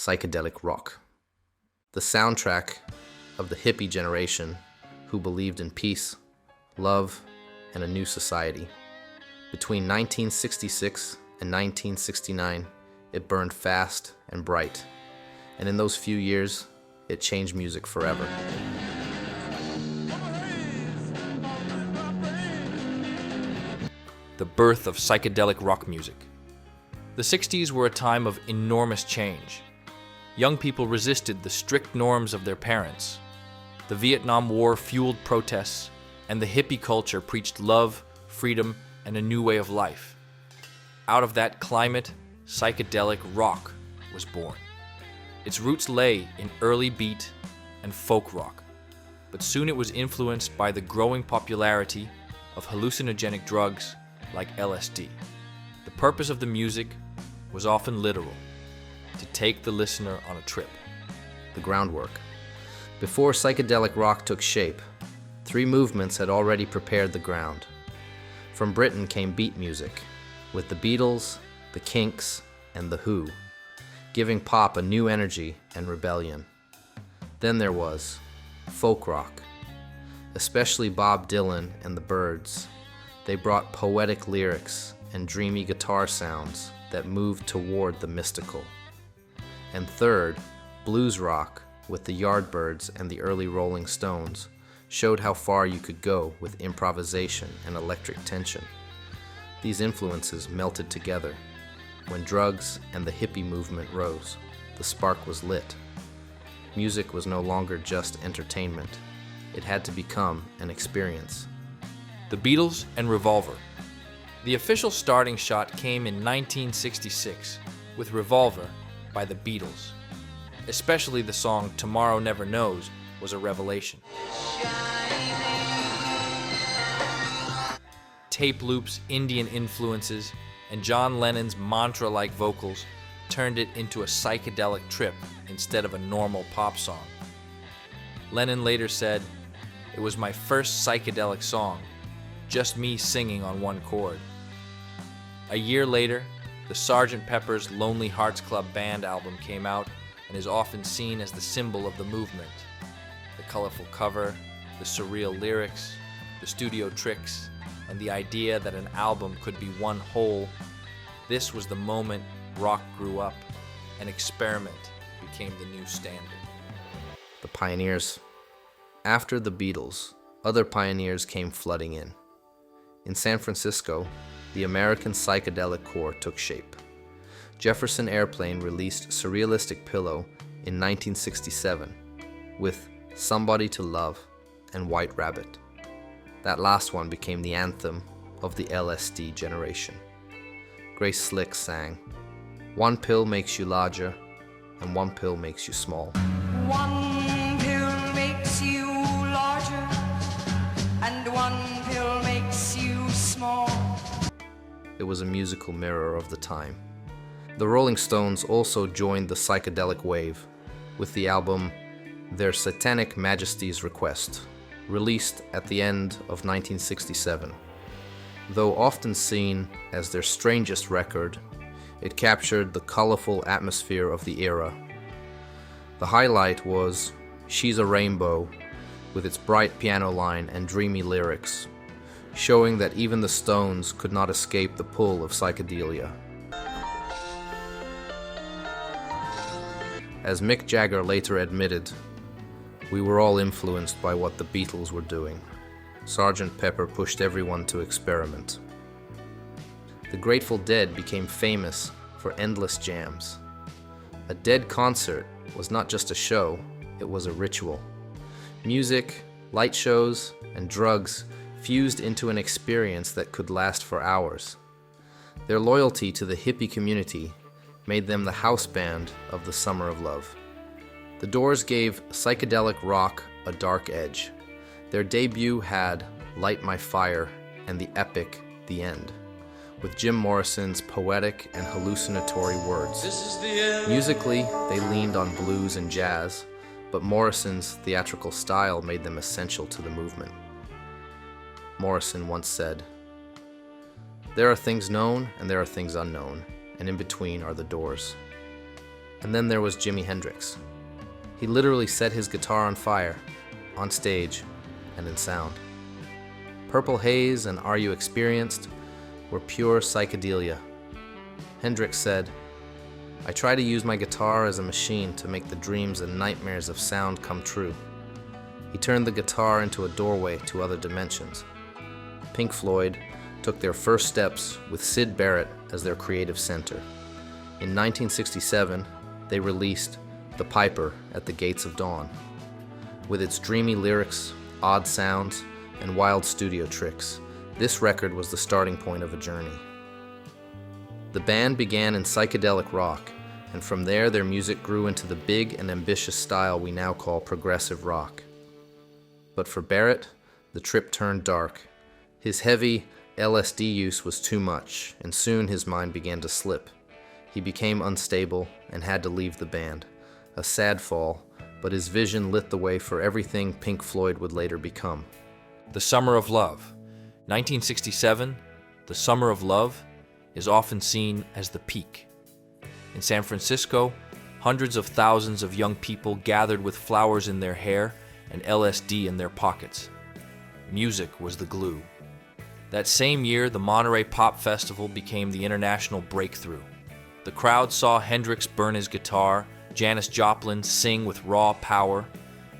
psychedelic rock, the soundtrack of the hippie generation who believed in peace, love, and a new society. Between 1966 and 1969, it burned fast and bright, and in those few years, it changed music forever. The birth of psychedelic rock music. The 60s were a time of enormous change. Young people resisted the strict norms of their parents. The Vietnam War fueled protests, and the hippie culture preached love, freedom, and a new way of life. Out of that climate, psychedelic rock was born. Its roots lay in early beat and folk rock, but soon it was influenced by the growing popularity of hallucinogenic drugs like LSD. The purpose of the music was often literal, to take the listener on a trip. The groundwork. Before psychedelic rock took shape, three movements had already prepared the ground. From Britain came beat music, with the Beatles, the Kinks, and the Who, giving pop a new energy and rebellion. Then there was folk rock, especially Bob Dylan and the Byrds. They brought poetic lyrics and dreamy guitar sounds that moved toward the mystical. And third, blues rock, with the Yardbirds and the early Rolling Stones, showed how far you could go with improvisation and electric tension. These influences melted together. When drugs and the hippie movement rose, the spark was lit. Music was no longer just entertainment. It had to become an experience. The Beatles and Revolver. The official starting shot came in 1966 with Revolver by the Beatles. Especially the song Tomorrow Never Knows was a revelation. Tape loops, Indian influences, and John Lennon's mantra-like vocals turned it into a psychedelic trip instead of a normal pop song. Lennon later said, "It was my first psychedelic song, just me singing on one chord." A year later, the Sgt. Pepper's Lonely Hearts Club Band album came out and is often seen as the symbol of the movement. The colorful cover, the surreal lyrics, the studio tricks, and the idea that an album could be one whole. This was the moment rock grew up and experiment became the new standard. The pioneers. After the Beatles, other pioneers came flooding in. In San Francisco, the American psychedelic core took shape. Jefferson Airplane released Surrealistic Pillow in 1967 with Somebody to Love and White Rabbit. That last one became the anthem of the LSD generation. Grace Slick sang, "One pill makes you larger, and one pill makes you small." One pill makes you larger, and one pill makes you small. It was a musical mirror of the time. The Rolling Stones also joined the psychedelic wave with the album Their Satanic Majesty's Request, released at the end of 1967. Though often seen as their strangest record, it captured the colorful atmosphere of the era. The highlight was She's a Rainbow, with its bright piano line and dreamy lyrics, showing that even the Stones could not escape the pull of psychedelia. As Mick Jagger later admitted, "We were all influenced by what the Beatles were doing. Sgt. Pepper pushed everyone to experiment." The Grateful Dead became famous for endless jams. A Dead concert was not just a show, it was a ritual. Music, light shows, and drugs fused into an experience that could last for hours. Their loyalty to the hippie community made them the house band of the Summer of Love. The Doors gave psychedelic rock a dark edge. Their debut had Light My Fire and the epic The End, with Jim Morrison's poetic and hallucinatory words. Musically, they leaned on blues and jazz, but Morrison's theatrical style made them essential to the movement. Morrison once said, "There are things known and there are things unknown, and in between are the Doors." And then there was Jimi Hendrix. He literally set his guitar on fire, on stage, and in sound. Purple Haze and Are You Experienced were pure psychedelia. Hendrix said, "I try to use my guitar as a machine to make the dreams and nightmares of sound come true." He turned the guitar into a doorway to other dimensions. Pink Floyd took their first steps with Syd Barrett as their creative center. In 1967, they released The Piper at the Gates of Dawn. With its dreamy lyrics, odd sounds, and wild studio tricks, this record was the starting point of a journey. The band began in psychedelic rock, and from there their music grew into the big and ambitious style we now call progressive rock. But for Barrett, the trip turned dark. His heavy LSD use was too much, and soon his mind began to slip. He became unstable and had to leave the band. A sad fall, but his vision lit the way for everything Pink Floyd would later become. The Summer of Love. 1967, The Summer of Love is often seen as the peak. In San Francisco, hundreds of thousands of young people gathered with flowers in their hair and LSD in their pockets. Music was the glue. That same year, the Monterey Pop Festival became the international breakthrough. The crowd saw Hendrix burn his guitar, Janis Joplin sing with raw power,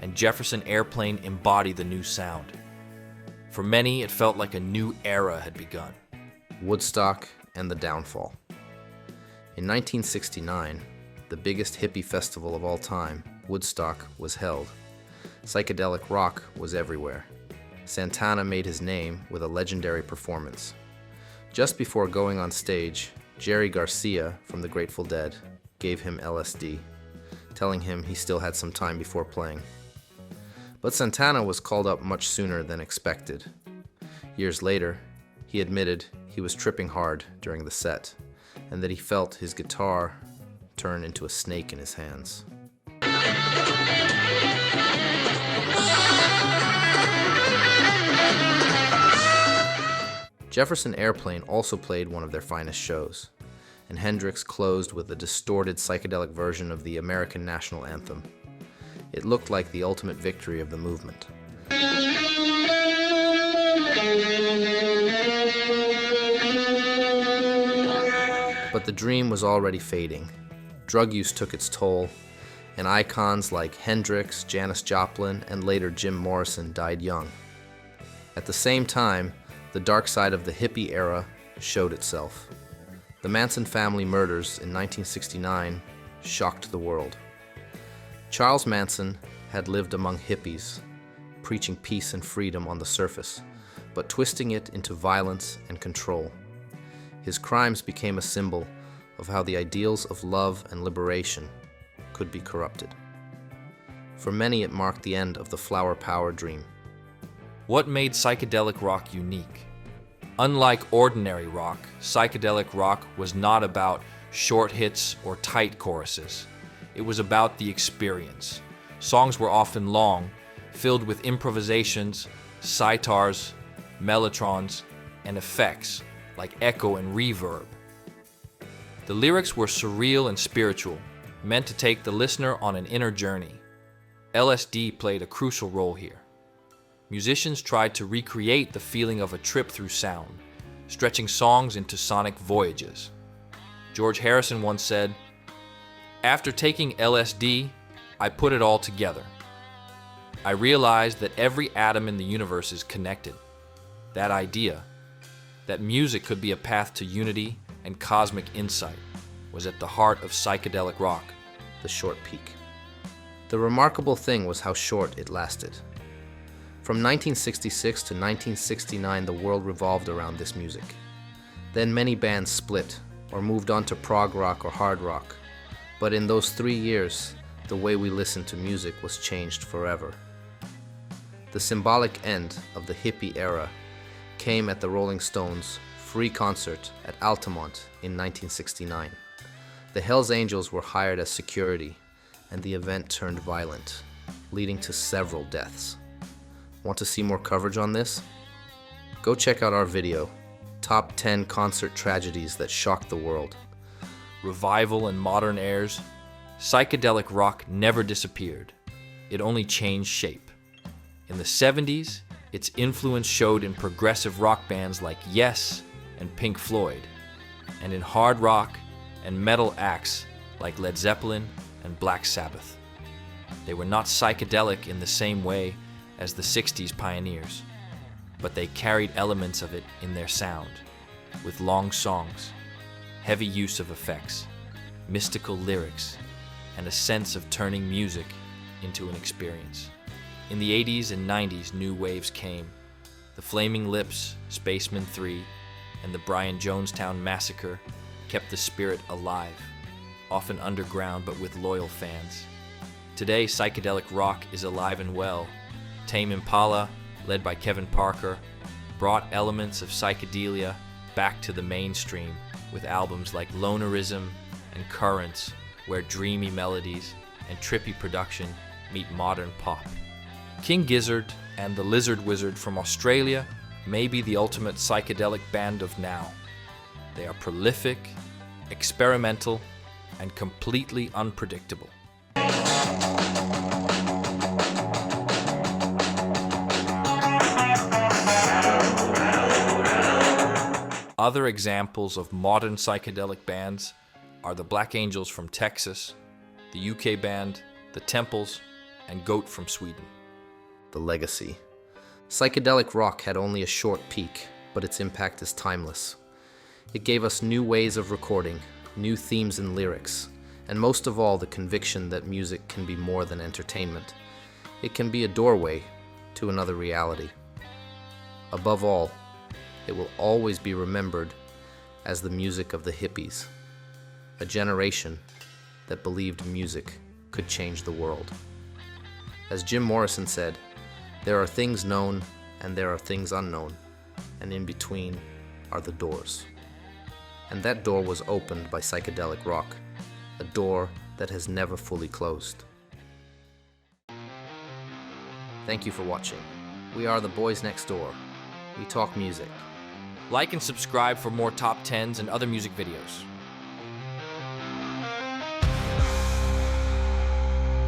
and Jefferson Airplane embody the new sound. For many, it felt like a new era had begun. Woodstock and the downfall. In 1969, the biggest hippie festival of all time, Woodstock, was held. Psychedelic rock was everywhere. Santana made his name with a legendary performance. Just before going on stage, Jerry Garcia from the Grateful Dead gave him LSD, telling him he still had some time before playing. But Santana was called up much sooner than expected. Years later, he admitted he was tripping hard during the set, and that he felt his guitar turn into a snake in his hands. Jefferson Airplane also played one of their finest shows, and Hendrix closed with a distorted psychedelic version of the American national anthem. It looked like the ultimate victory of the movement. But the dream was already fading. Drug use took its toll, and icons like Hendrix, Janis Joplin, and later Jim Morrison died young. At the same time, the dark side of the hippie era showed itself. The Manson family murders in 1969 shocked the world. Charles Manson had lived among hippies, preaching peace and freedom on the surface, but twisting it into violence and control. His crimes became a symbol of how the ideals of love and liberation could be corrupted. For many, it marked the end of the flower power dream. What made psychedelic rock unique? Unlike ordinary rock, psychedelic rock was not about short hits or tight choruses. It was about the experience. Songs were often long, filled with improvisations, sitars, mellotrons, and effects like echo and reverb. The lyrics were surreal and spiritual, meant to take the listener on an inner journey. LSD played a crucial role here. Musicians tried to recreate the feeling of a trip through sound, stretching songs into sonic voyages. George Harrison once said, "After taking LSD, I put it all together. I realized that every atom in the universe is connected. That idea, that music could be a path to unity and cosmic insight, was at the heart of psychedelic rock." The short peak. The remarkable thing was how short it lasted. From 1966 to 1969, the world revolved around this music. Then many bands split or moved on to prog rock or hard rock. But in those 3 years, the way we listened to music was changed forever. The symbolic end of the hippie era came at the Rolling Stones' free concert at Altamont in 1969. The Hells Angels were hired as security, and the event turned violent, leading to several deaths. Want to see more coverage on this? Go check out our video, Top 10 Concert Tragedies That Shocked the World. Revival and modern airs, psychedelic rock never disappeared. It only changed shape. In the 70s, its influence showed in progressive rock bands like Yes and Pink Floyd, and in hard rock and metal acts like Led Zeppelin and Black Sabbath. They were not psychedelic in the same way as the 60s pioneers, but they carried elements of it in their sound, with long songs, heavy use of effects, mystical lyrics, and a sense of turning music into an experience. In the 80s and 90s, new waves came. The Flaming Lips, Spacemen 3, and the Brian Jonestown Massacre kept the spirit alive, often underground but with loyal fans. Today, psychedelic rock is alive and well. Tame Impala, led by Kevin Parker, brought elements of psychedelia back to the mainstream with albums like Lonerism and Currents, where dreamy melodies and trippy production meet modern pop. King Gizzard and the Lizard Wizard from Australia may be the ultimate psychedelic band of now. They are prolific, experimental, and completely unpredictable. Other examples of modern psychedelic bands are the Black Angels from Texas, the UK band, the Temples, and Goat from Sweden. The legacy. Psychedelic rock had only a short peak, but its impact is timeless. It gave us new ways of recording, new themes and lyrics, and most of all, the conviction that music can be more than entertainment. It can be a doorway to another reality. Above all, it will always be remembered as the music of the hippies, a generation that believed music could change the world. As Jim Morrison said, there are things known and there are things unknown, and in between are the doors. And that door was opened by psychedelic rock, a door that has never fully closed. Thank you for watching. We are the Boys Next Door. We talk music. Like and subscribe for more top 10s and other music videos.